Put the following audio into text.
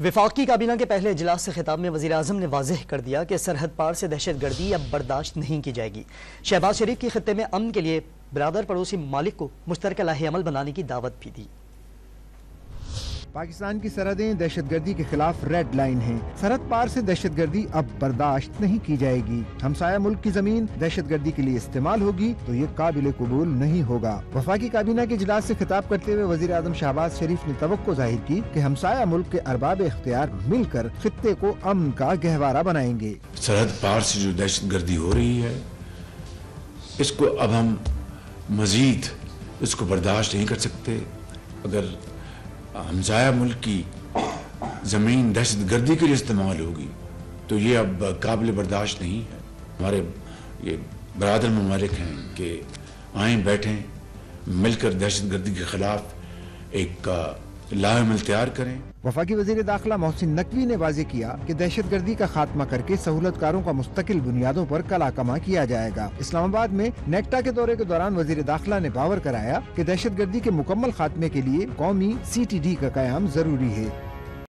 وفاقی کابینہ کے پہلے اجلاس سے خطاب میں وزیراعظم نے واضح کر دیا کہ سرحد پار سے دہشت گردی اب برداشت نہیں کی جائے گی۔ شہباز شریف کی خطے میں امن کے لیے برادر پڑوسی ممالک کو مشترکہ لاہ عمل بنانے کی دعوت بھی دی۔ پاکستان کی سرحدیں دہشت گردی کے خلاف ریڈ لائن ہیں۔ سرحد پار سے دہشت گردی اب برداشت نہیں کی جائے گی۔ ہمسایہ ملک کی زمین دہشت گردی کے لیے استعمال ہوگی تو یہ قابل قبول نہیں ہوگا۔ وفاقی کابینہ کے اجلاس سے خطاب کرتے ہوئے وزیر اعظم شہباز شریف نے توقع ظاہر کی کہ ہمسایہ ملک کے ارباب اختیار مل کر خطے کو امن کا گہوارہ بنائیں گے۔ سرحد پار سے جو دہشت گردی ہو رہی ہے اس کو اب ہم مزید اس کو برداشت نہیں کر سکتے۔ اگر ہمسایہ ملک کی زمین دہشت گردی کے لیے استعمال ہوگی تو یہ اب قابل برداشت نہیں ہے۔ ہمارے یہ برادر ممالک ہیں کہ آئیں بیٹھیں مل کر دہشت گردی کے خلاف ایک لاہ عمل تیار کریں۔ وفاقی وزیر داخلہ محسن نقوی نے واضح کیا کہ دہشت گردی کا خاتمہ کر کے سہولت کاروں کا مستقل بنیادوں پر کلا کما کیا جائے گا۔ اسلام آباد میں نیکٹا کے دورے کے دوران وزیر داخلہ نے باور کرایا کہ دہشت گردی کے مکمل خاتمے کے لیے قومی CTD کا قیام ضروری ہے۔